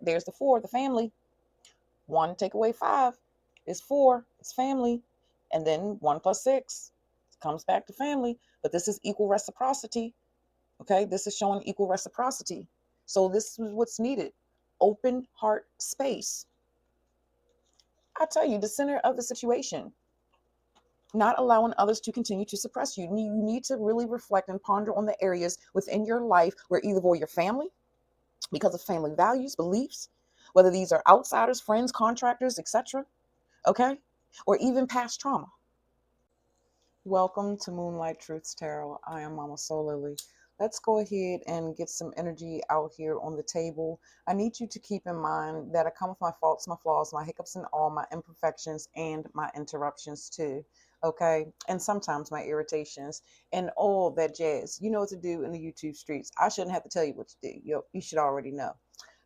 there's the 4, the family. 1 take away 5 is 4, it's family. And then 1 plus 6 comes back to family. But this is equal reciprocity. Okay, this is showing equal reciprocity. So this is what's needed. Open heart space. I tell you, the center of the situation, not allowing others to continue to suppress you. You need to really reflect and ponder on the areas within your life where either for your family, because of family values, beliefs, whether these are outsiders, friends, contractors, etc., okay, or even past trauma. Welcome to Moonlight Truths Tarot. I am Mama Solely. Let's go ahead and get some energy out here on the table. I need you to keep in mind that I come with my faults, my flaws, my hiccups, and all my imperfections and my interruptions too. Okay, and sometimes my irritations and all that jazz. You know what to do in the YouTube streets. I shouldn't have to tell you what to do. You should already know.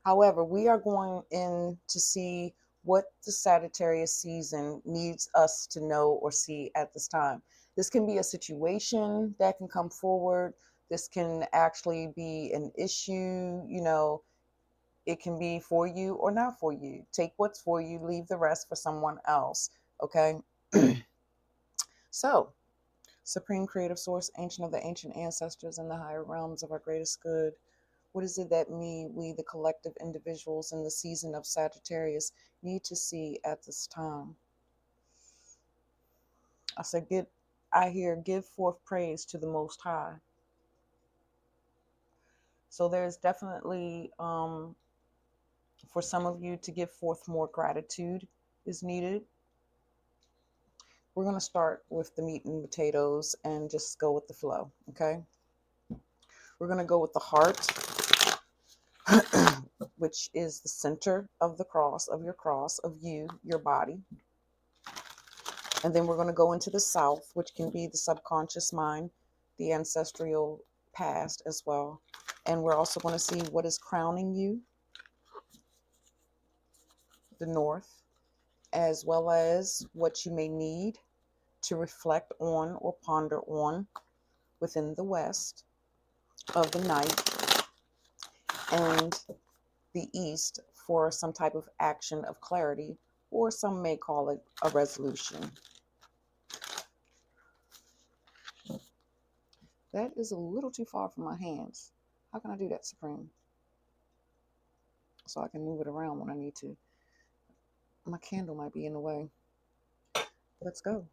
However, we are going in to see what the Sagittarius season needs us to know or see at this time. This can be a situation that can come forward. This can actually be an issue, it can be for you or not for you. Take what's for you, leave the rest for someone else. Okay. So, Supreme Creative Source, Ancient of the Ancient Ancestors, and the higher realms of our greatest good. What is it that we, the collective individuals in the season of Sagittarius, need to see at this time? I hear, give forth praise to the Most High. So there's definitely, for some of you, to give forth more gratitude is needed. We're going to start with the meat and potatoes and just go with the flow, okay? We're going to go with the heart, which is the center of the cross, of you, your body. And then we're going to go into the south, which can be the subconscious mind, the ancestral past as well. And we're also going to see what is crowning you, the north, as well as what you may need to reflect on or ponder on within the west of the night, and the east for some type of action of clarity, or some may call it a resolution. That is a little too far from my hands. How can I do that, Supreme? So I can move it around when I need to. My candle might be in the way. Let's go.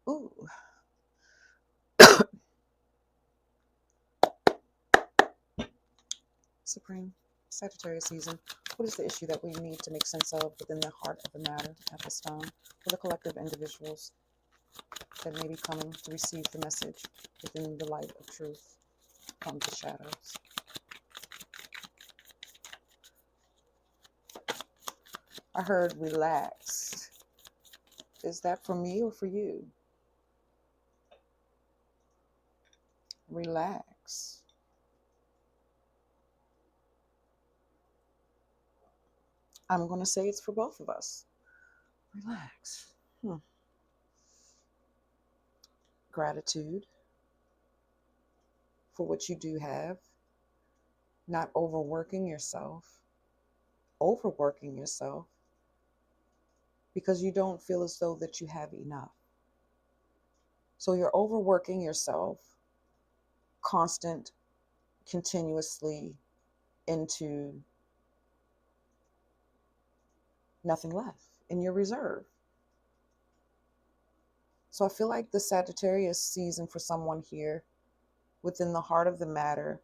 Ooh. Supreme, Sagittarius season. What is the issue that we need to make sense of within the heart of the matter at this time for the collective individuals that may be coming to receive the message within the light of truth from the shadows? I heard relax. Is that for me or for you? Relax. I'm going to say it's for both of us. Relax. Gratitude for what you do have. Not overworking yourself because you don't feel as though that you have enough. So you're overworking yourself continuously into nothing left in your reserve. So I feel like the Sagittarius season for someone here within the heart of the matter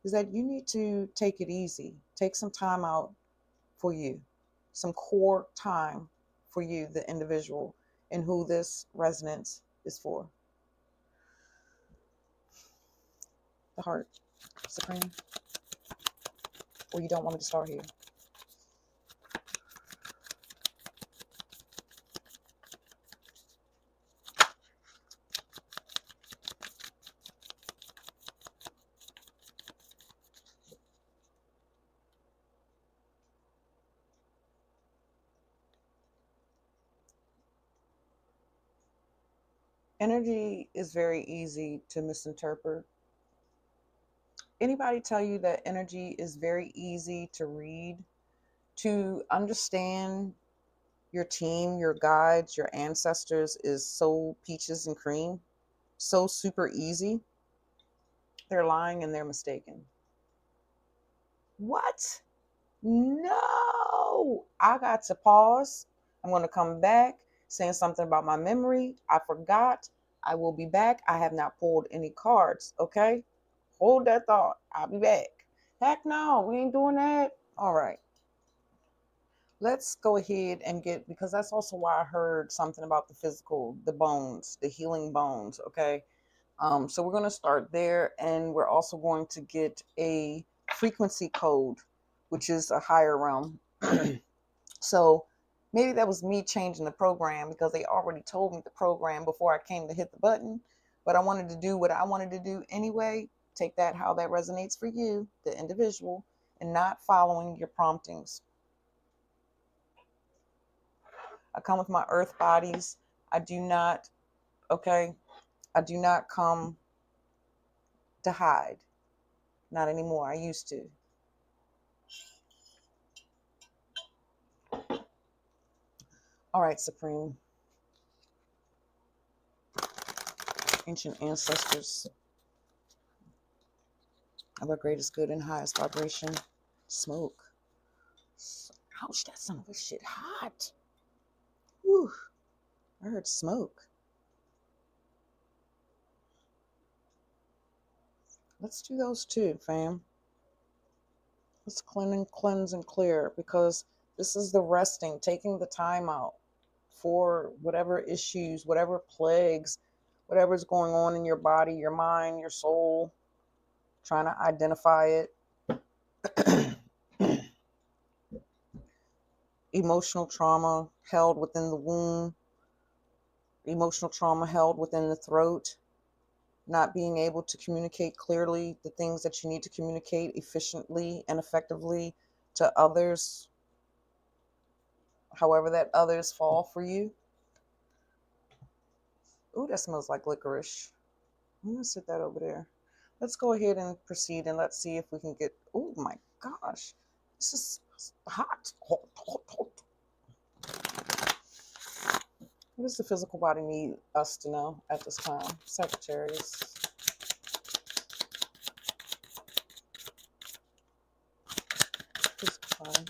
is that you need to take it easy. Take some time out for you, some core time for you, the individual, and who this resonance is for. The heart, Supreme. Or you don't want me to start here? Energy is very easy to misinterpret Anybody tell you that energy is very easy to read? To understand your team, your guides, your ancestors is so peaches and cream, so super easy. They're lying and they're mistaken. What? No, I got to pause. I'm going to come back saying something about my memory. I forgot. I will be back. I have not pulled any cards. Okay. Hold that thought. I'll be back. Heck no, we ain't doing that. All right. Let's go ahead and get, because that's also why I heard something about the physical, the bones, the healing bones. Okay. So we're going to start there, and we're also going to get a frequency code, which is a higher realm. So maybe that was me changing the program because they already told me the program before I came to hit the button. But I wanted to do what I wanted to do anyway. Take that how that resonates for you, the individual, and not following your promptings. I come with my earth bodies. I do not, okay? I do not come to hide. Not anymore. I used to. All right, Supreme. Ancient ancestors of our greatest good and highest vibration. Smoke. Ouch, that son of a shit hot. Whew. I heard smoke. Let's do those too, fam. Let's cleanse and clear, because this is the resting, taking the time out for whatever issues, whatever plagues, whatever's going on in your body, your mind, your soul, trying to identify it. Emotional trauma held within the womb, emotional trauma held within the throat, not being able to communicate clearly the things that you need to communicate efficiently and effectively to others, however that others fall for you. Ooh, that smells like licorice. I'm gonna sit that over there. Let's go ahead and proceed, and let's see if we can get, oh my gosh, this is hot. Hot, hot, hot. What does the physical body need us to know at this time? Sagittarius. Physical body.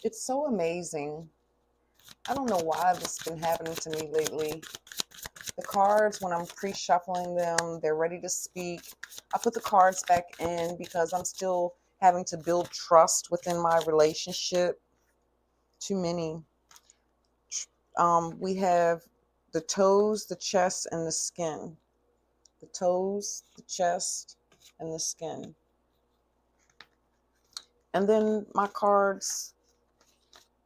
It's so amazing. I don't know why this has been happening to me lately. The cards, when I'm pre-shuffling them, they're ready to speak. I put the cards back in because I'm still having to build trust within my relationship. Too many. We have the toes, the chest, and the skin. The toes, the chest, and the skin. And then my cards,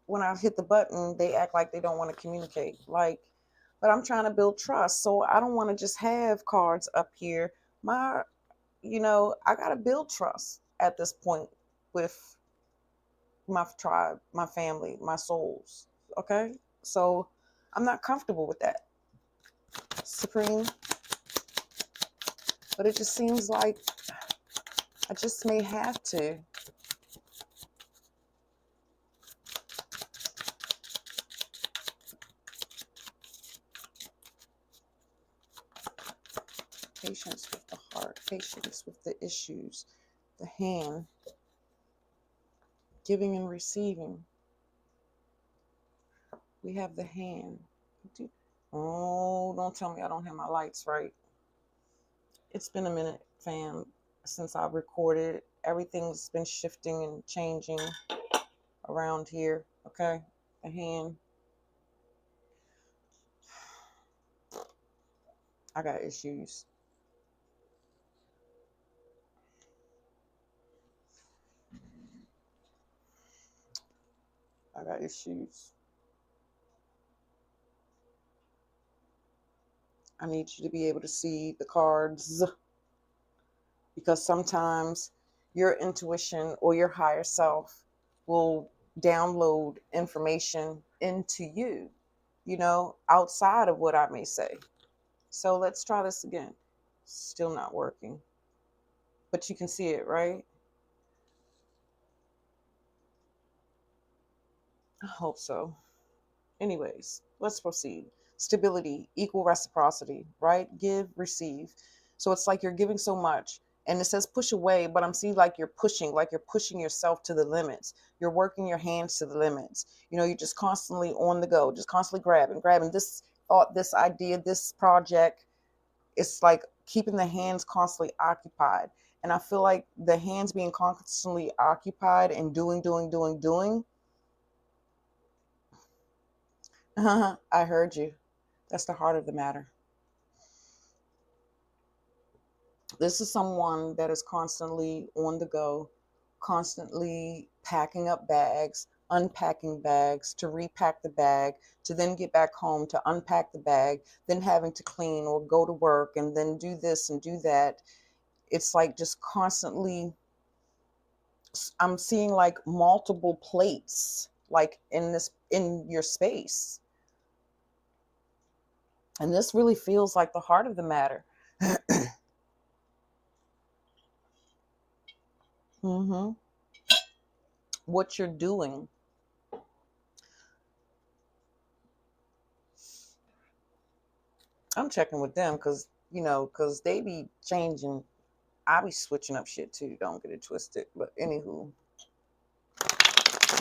when I hit the button, they act like they don't want to communicate. But I'm trying to build trust. So I don't want to just have cards up here. I got to build trust at this point with my tribe, my family, my souls. Okay? So I'm not comfortable with that, Supreme. But it just seems like I just may have to. Patience with the heart, patience with the issues, the hand, giving and receiving. We have the hand. Oh, don't tell me I don't have my lights right. It's been a minute, fam, since I recorded. Everything's been shifting and changing around here. Okay? The hand. I got issues. I got issues. I need you to be able to see the cards, because sometimes your intuition or your higher self will download information into you, outside of what I may say. So let's try this again. Still not working. But you can see it, right? I hope so. Anyways, let's proceed. Stability, equal reciprocity, right? Give, receive. So it's like you're giving so much. And it says push away, but I'm seeing like you're pushing yourself to the limits. You're working your hands to the limits. You know, you're just constantly on the go, just constantly grabbing this thought, this idea, this project. It's like keeping the hands constantly occupied. And I feel like the hands being constantly occupied and doing. I heard you. That's the heart of the matter. This is someone that is constantly on the go, constantly packing up bags, unpacking bags, to repack the bag, to then get back home, to unpack the bag, then having to clean or go to work and then do this and do that. It's like just constantly, I'm seeing like multiple plates, like in your space. And this really feels like the heart of the matter. hmm What you're doing. I'm checking with them because, because they be changing. I be switching up shit too. Don't get it twisted. But anywho,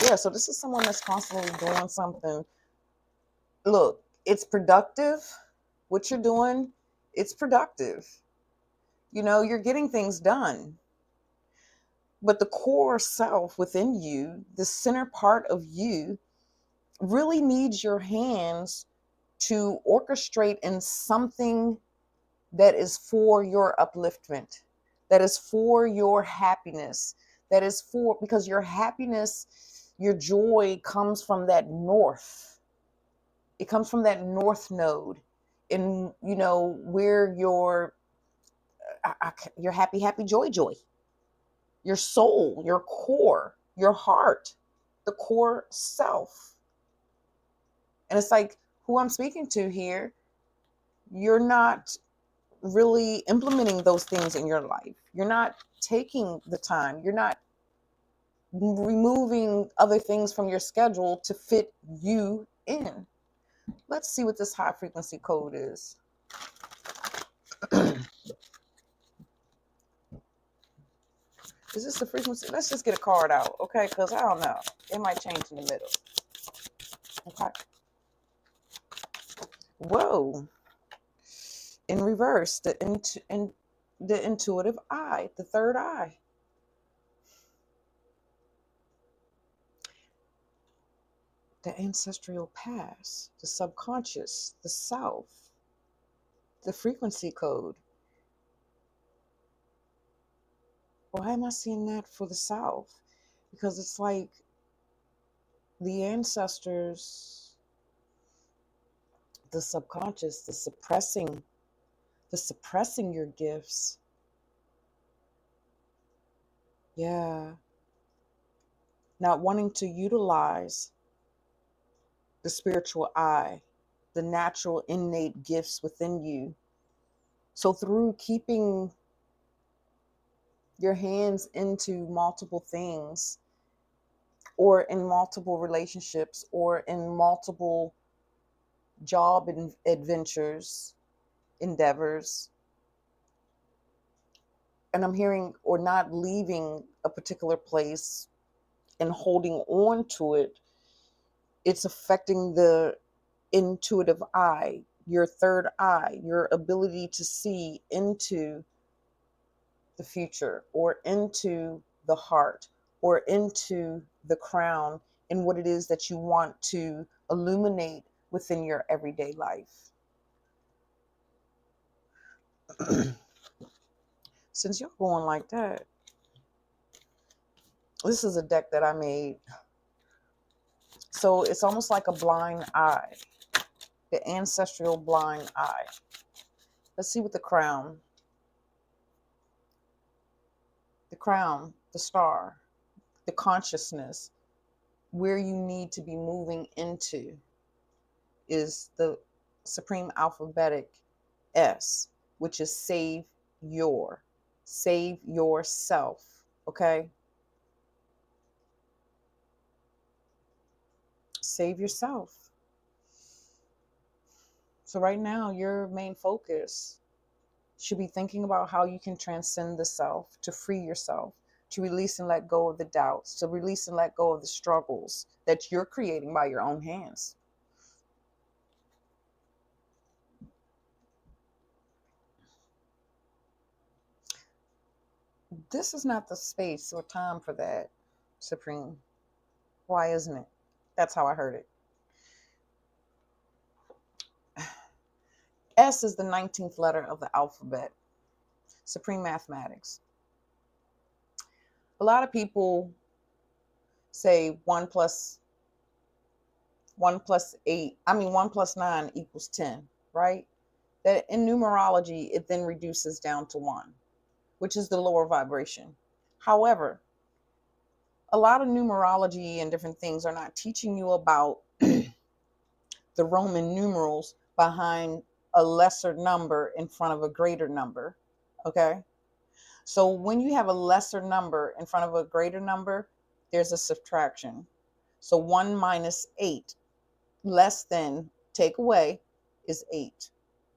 yeah. So this is someone that's constantly doing something. Look, it's productive. What you're doing, it's productive. You're getting things done. But the core self within you, the center part of you, really needs your hands to orchestrate in something that is for your upliftment, that is for your happiness, that is for, because your happiness, your joy comes from that north. It comes from that north node. And, where your happy, joy, your soul, your core, your heart, the core self. And it's like who I'm speaking to here, you're not really implementing those things in your life. You're not taking the time. You're not removing other things from your schedule to fit you in. Let's see what this high frequency code is. Is this the frequency? Let's just get a card out, okay? Because I don't know. It might change in the middle. Okay. Whoa. In reverse, the intuitive eye, the third eye. The ancestral past, the subconscious, the self, the frequency code. Why am I seeing that for the South? Because it's like the ancestors, the subconscious, the suppressing your gifts. Yeah. Not wanting to utilize the spiritual eye, the natural innate gifts within you. So through keeping your hands into multiple things, or in multiple relationships, or in multiple job adventures, endeavors, and I'm hearing, or not leaving a particular place and holding on to it, it's affecting the intuitive eye, your third eye, your ability to see into the future, or into the heart, or into the crown, and what it is that you want to illuminate within your everyday life. Since you're going like that, this is a deck that I made. So it's almost like a blind eye, the ancestral blind eye. Let's see what the crown, the star, the consciousness, where you need to be moving into is the supreme alphabetic S, which is save your. Save yourself, okay? Save yourself. So right now, your main focus should be thinking about how you can transcend the self, to free yourself, to release and let go of the doubts, to release and let go of the struggles that you're creating by your own hands. This is not the space or time for that, Supreme. Why isn't it? That's how I heard it. S is the 19th letter of the alphabet, Supreme Mathematics. A lot of people say 1 plus 9 equals 10, right? That in numerology, it then reduces down to 1, which is the lower vibration. However, a lot of numerology and different things are not teaching you about the Roman numerals behind a lesser number in front of a greater number. Okay. So when you have a lesser number in front of a greater number, there's a subtraction. So 1 minus 8, less than, take away, is 8.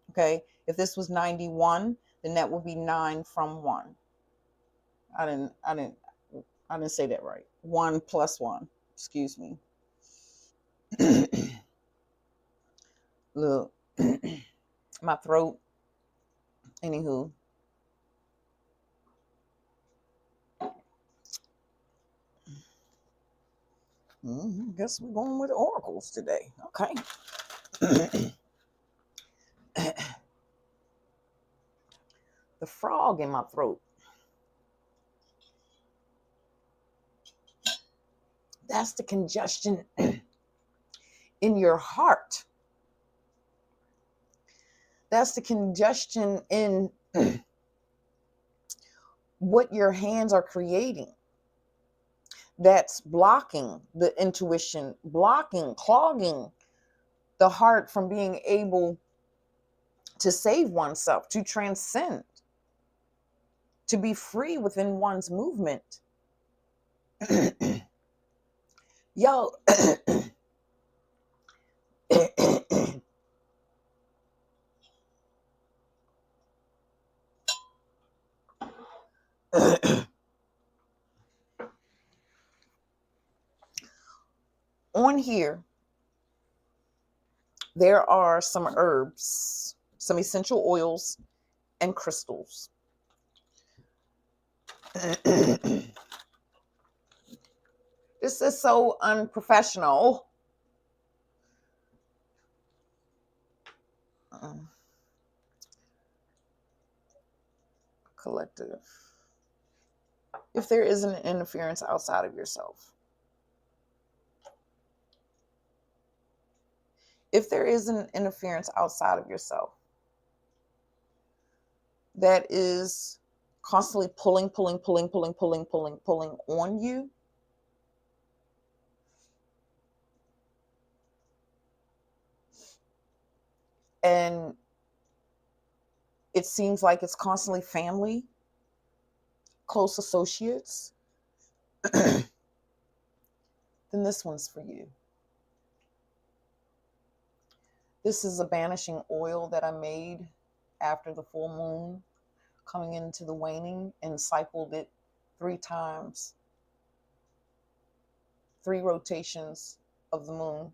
Okay. If this was 91, then that would be 9 from 1. I didn't say that right. 1 plus 1. Excuse me. Look, my throat. Anywho, guess we're going with oracles today. Okay. The frog in my throat. That's the congestion in your heart. That's the congestion in what your hands are creating. That's blocking the intuition, blocking, clogging the heart from being able to save oneself, to transcend, to be free within one's movement. Yo, on here, there are some herbs, some essential oils, and crystals. This is so unprofessional. Collective. If there is an interference outside of yourself, if there is an interference outside of yourself that is constantly pulling on you, and it seems like it's constantly family, close associates, then this one's for you. This is a banishing oil that I made after the full moon, coming into the waning, and cycled it 3 times, 3 rotations of the moon.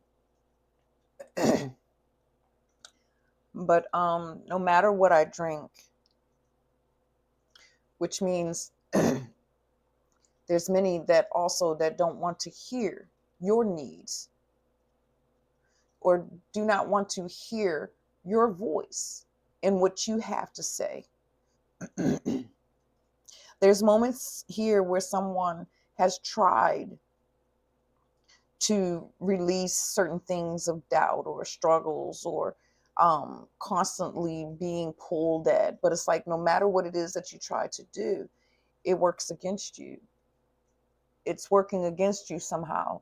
But no matter what I drink, which means there's many that also that don't want to hear your needs or do not want to hear your voice and what you have to say. There's moments here where someone has tried to release certain things of doubt or struggles or constantly being pulled at. But it's like no matter what it is that you try to do, it works against you. It's working against you somehow.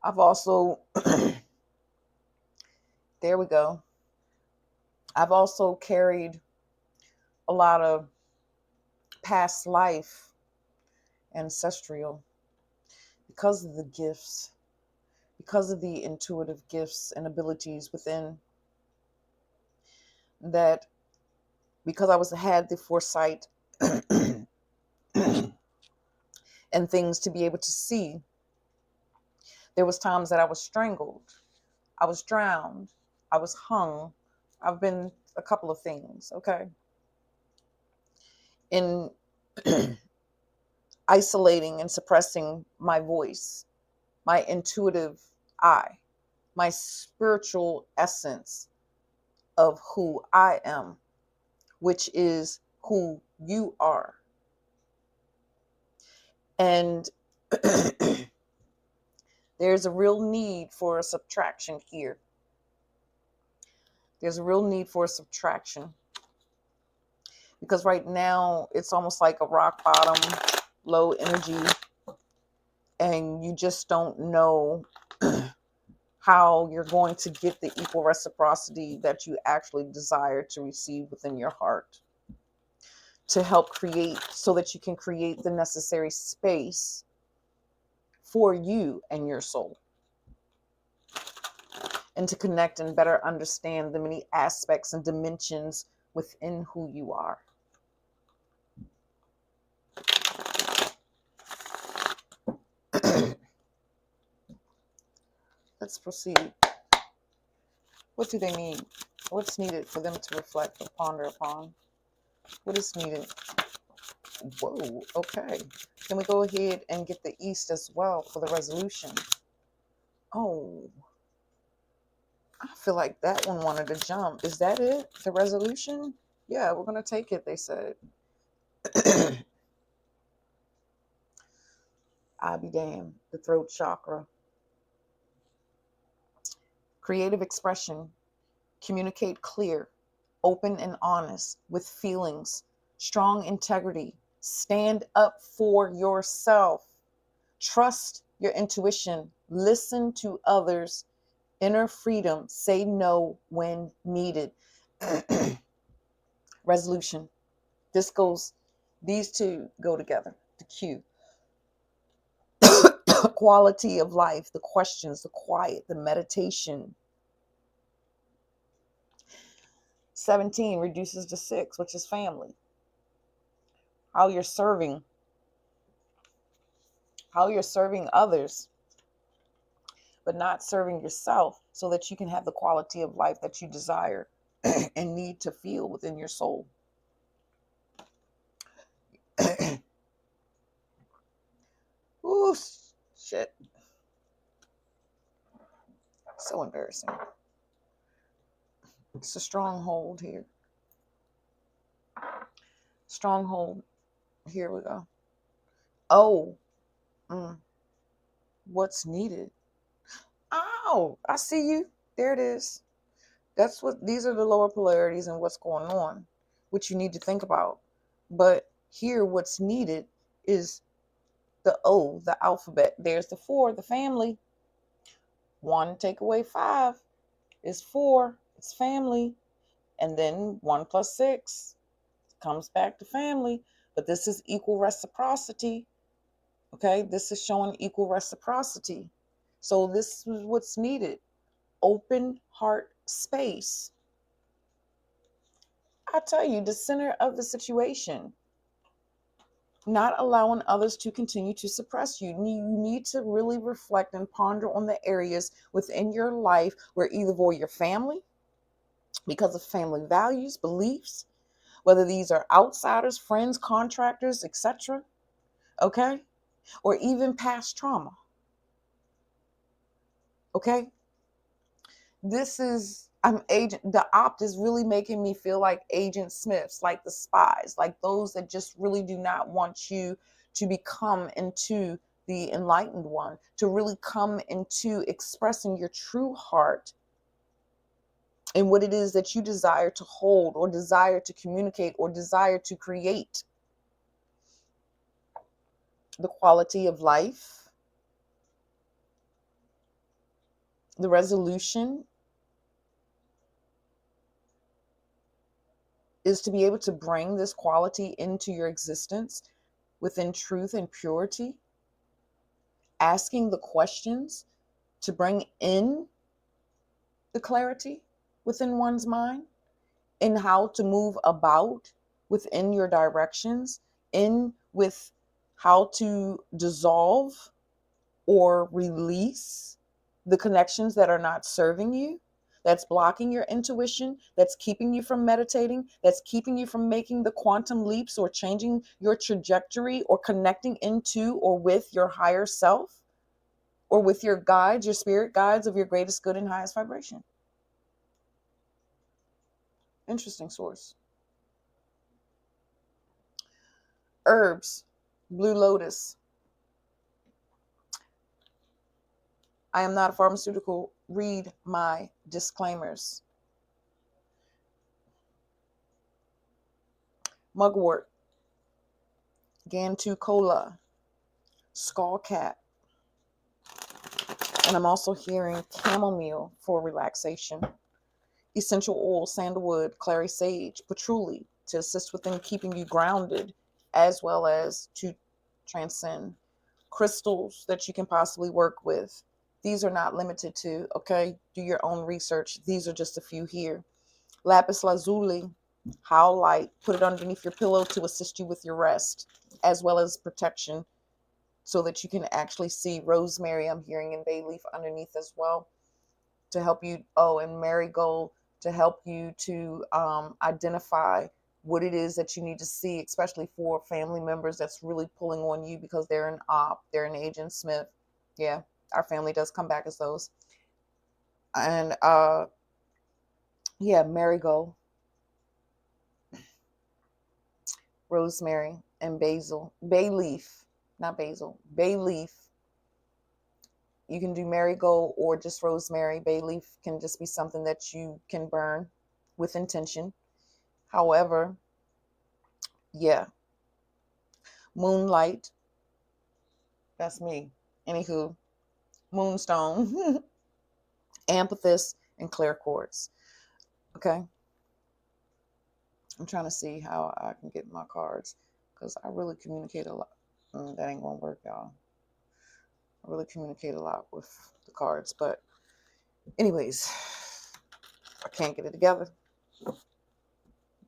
I've also, there we go. I've also carried a lot of past life, ancestral, because of the gifts, because of the intuitive gifts and abilities within that, because had the foresight and things to be able to see. There was times that I was strangled, I was drowned, I was hung. I've been a couple of things, okay? In isolating and suppressing my voice, my intuitive eye, my spiritual essence of who I am, which is who you are. And there's a real need for a subtraction here. There's a real need for a subtraction. Because right now it's almost like a rock bottom, low energy, and you just don't know how you're going to get the equal reciprocity that you actually desire to receive within your heart, to help create, so that you can create the necessary space for you and your soul, and to connect and better understand the many aspects and dimensions within who you are. Let's proceed. What do they need? What's needed for them to reflect or ponder upon? What is needed? Whoa, okay. Can we go ahead and get the East as well for the resolution? Oh, I feel like that one wanted to jump. Is that it? The resolution? Yeah, we're going to take it, they said. I'll be damned. The throat chakra. Creative expression. Communicate clear, open and honest with feelings. Strong integrity. Stand up for yourself. Trust your intuition. Listen to others. Inner freedom. Say no when needed. Resolution. These two go together. The Q. Quality of life, the questions, the quiet, the meditation. 17 reduces to 6, which is family. How you're serving others, but not serving yourself, so that you can have the quality of life that you desire and need to feel within your soul. Ooh, shit. So embarrassing. It's a stronghold here. Stronghold. Here we go. Oh, what's needed? Oh, I see you. There it is. These are the lower polarities and what's going on, which you need to think about. But here, what's needed is the O, the alphabet. There's the 4, the family. 1 take away 5 is 4. It's family. And then 1 plus 6 comes back to family. But this is equal reciprocity. Okay, this is showing equal reciprocity. So this is what's needed. Open heart space. I tell you, the center of the situation. Not allowing others to continue to suppress you. You need to really reflect and ponder on the areas within your life where either for your family, because of family values, beliefs, whether these are outsiders, friends, contractors, etc., okay, or even past trauma, okay. The opt is really making me feel like Agent Smiths, like the spies, like those that just really do not want you to become into the enlightened one, to really come into expressing your true heart and what it is that you desire to hold or desire to communicate or desire to create. The quality of life. The resolution is to be able to bring this quality into your existence within truth and purity, asking the questions to bring in the clarity within one's mind and how to move about within your directions, in with how to dissolve or release the connections that are not serving you, that's blocking your intuition, that's keeping you from meditating, that's keeping you from making the quantum leaps or changing your trajectory or connecting into or with your higher self or with your guides, your spirit guides of your greatest good and highest vibration. Interesting source. Herbs, blue lotus. I am not a pharmaceutical. Read my disclaimers. Mugwort, Gantu-cola, skullcap, and I'm also hearing chamomile for relaxation, essential oil, sandalwood, clary sage, patchouli to assist within keeping you grounded as well as to transcend. Crystals that you can possibly work with. These are not limited to, okay? Do your own research. These are just a few here. Lapis lazuli, howlite, put it underneath your pillow to assist you with your rest as well as protection so that you can actually see. Rosemary, I'm hearing, and bay leaf underneath as well to help you. Oh, and marigold to help you to identify what it is that you need to see, especially for family members that's really pulling on you because they're an op, they're an Agent Smith. Yeah, our family does come back as those. And yeah, marigold, rosemary, and basil, bay leaf, not basil, bay leaf. You can do marigold or just rosemary. Bay leaf can just be something that you can burn with intention. However, yeah, moonlight, that's me. Anywho, moonstone, amethyst, and clear quartz. Okay, I'm trying to see how I can get my cards because I really communicate a lot. That ain't gonna work, y'all. I really communicate a lot with the cards, but anyways, I can't get it together.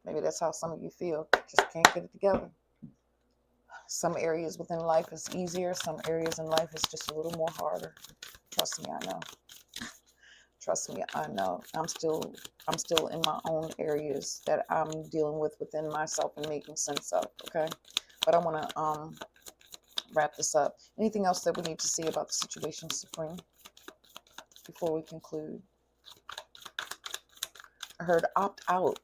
Maybe that's how some of you feel. Just can't get it together. Some areas within life is easier. Some areas in life is just a little more harder. Trust me, I know. Trust me, I know. I'm still in my own areas that I'm dealing with within myself and making sense of. Okay, but I want to wrap this up. Anything else that we need to see about the situation, Supreme, before we conclude? I heard opt out.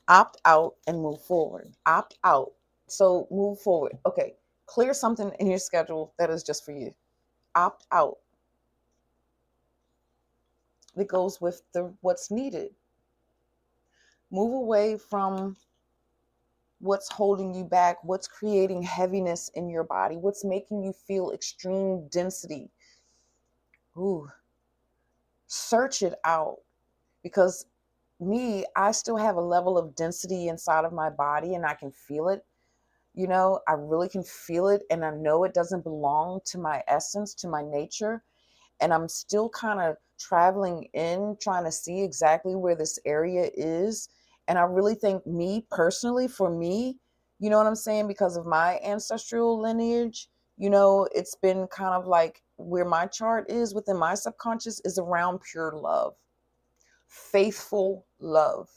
Opt out and move forward. Opt out. So move forward. Okay, clear something in your schedule that is just for you. Opt out. It goes with the what's needed. Move away from what's holding you back, what's creating heaviness in your body, what's making you feel extreme density. Ooh, search it out because I still have a level of density inside of my body and I can feel it. You know, I really can feel it and I know it doesn't belong to my essence, to my nature. And I'm still kind of traveling in, trying to see exactly where this area is. And I really think me personally, for me, you know what I'm saying? Because of my ancestral lineage, you know, it's been kind of like where my chart is within my subconscious is around pure love, faithful love.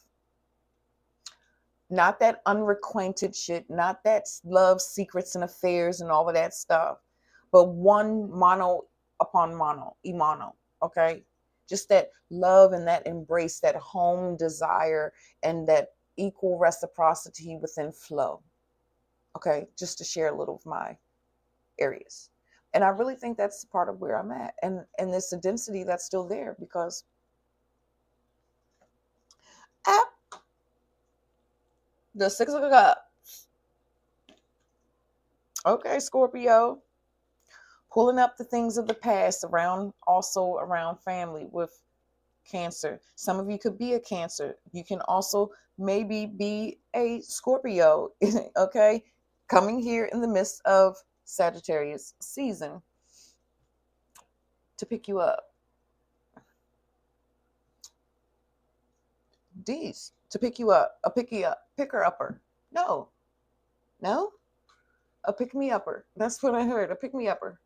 Not that unrequited shit, not that love, secrets, and affairs and all of that stuff, but one mono upon mono, imano, okay? Just that love and that embrace, that home desire, and that equal reciprocity within flow, okay? Just to share a little of my areas. And I really think that's part of where I'm at. And there's a density that's still there because at the 6 of Cups, okay, Scorpio, Pulling up the things of the past around, also around family with Cancer. Some of you could be a Cancer. You can also maybe be a Scorpio, okay? Coming here in the midst of Sagittarius season to pick you up. D's to pick you up, a picker upper. No, no, a pick me upper. That's what I heard, a pick me upper.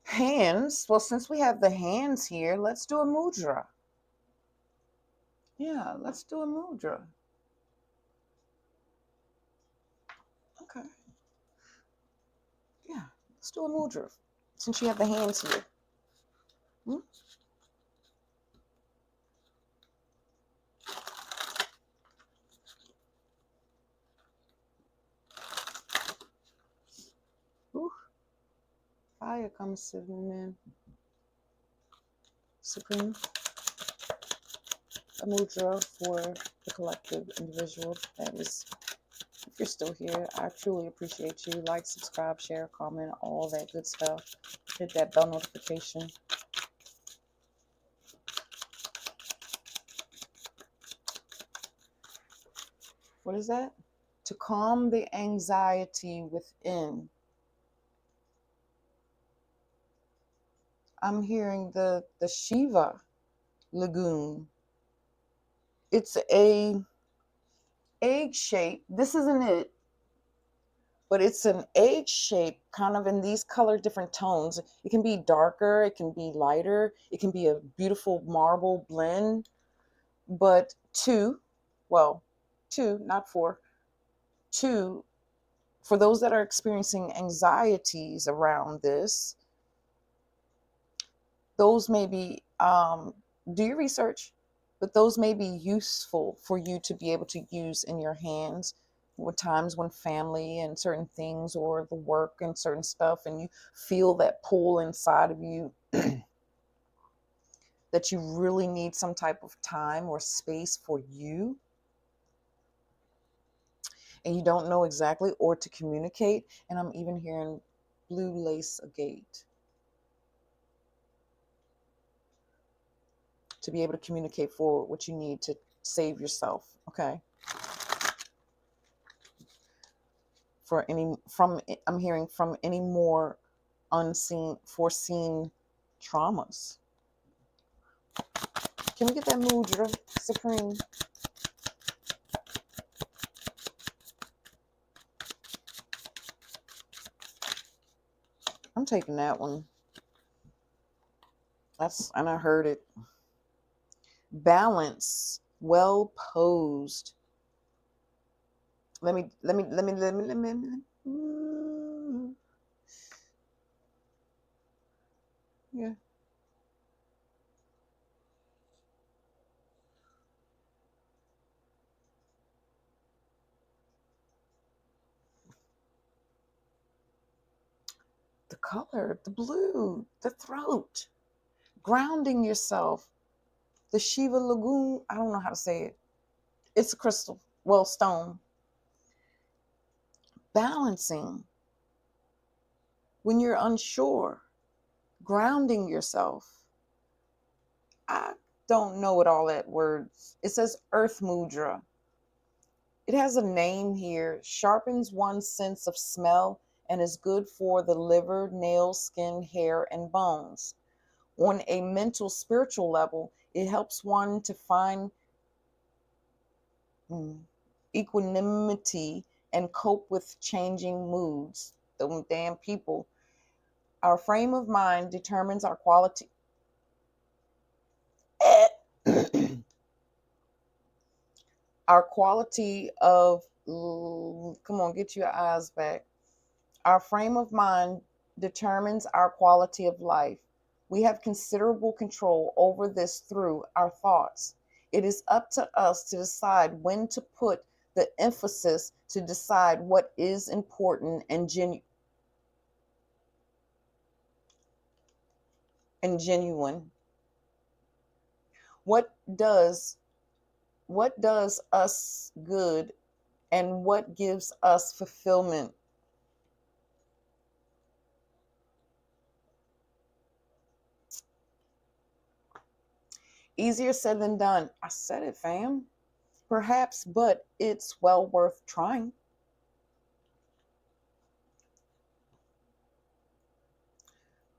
Hands. Well, since we have the hands here, let's do a mudra. Yeah, let's do a mudra. Okay. Yeah, let's do a mudra since you have the hands here. Hmm? Ooh, fire comes sitting in. Supreme. A mudra for the collective individual that is. If you're still here, I truly appreciate you. Like, subscribe, share, comment, all that good stuff. Hit that bell notification. What is that? To calm the anxiety within. I'm hearing the Shiva lagoon. It's a egg shape. This isn't it, but it's an egg shape kind of in these color different tones. It can be darker, it can be lighter, it can be a beautiful marble blend. But two, not four, two, for those that are experiencing anxieties around this, those may be, do your research, but those may be useful for you to be able to use in your hands with times when family and certain things or the work and certain stuff, and you feel that pull inside of you that you really need some type of time or space for you, and you don't know exactly or to communicate. And I'm even hearing blue lace agate to be able to communicate forward what you need to save yourself. Okay. I'm hearing from any more unseen, foreseen traumas. Can we get that mudra, Supreme? I'm taking that one. And I heard it. Balance, well posed. Let me. Yeah. The color, the blue, the throat, grounding yourself. The Shiva Lagoon, I don't know how to say it. It's a crystal, well, stone. Balancing when you're unsure, grounding yourself. I don't know what all that words. It says Earth Mudra. It has a name here. Sharpens one's sense of smell and is good for the liver, nails, skin, hair, and bones. On a mental, spiritual level, it helps one to find equanimity and cope with changing moods. Those damn people. Our frame of mind determines our quality. Our quality of, come on, get your eyes back. Our frame of mind determines our quality of life. We have considerable control over this through our thoughts. It is up to us to decide when to put the emphasis, to decide what is important and genuine. What does us good and what gives us fulfillment. Easier said than done. I said it, fam. Perhaps, but it's well worth trying.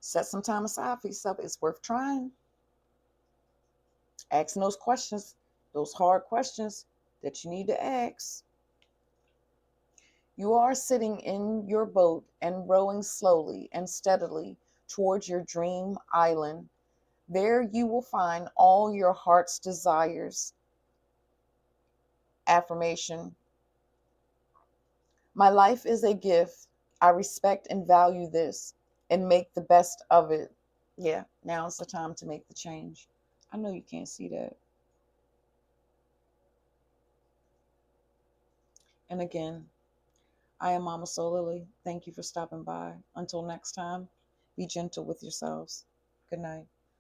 Set some time aside for yourself. It's worth trying. Asking those questions, those hard questions that you need to ask. You are sitting in your boat and rowing slowly and steadily towards your dream island. There you will find all your heart's desires. Affirmation: my life is a gift. I respect and value this and make the best of it. Yeah, now is the time to make the change. I know you can't see that. And again, I am Mama Solily. Thank you for stopping by. Until next time, be gentle with yourselves. Good night.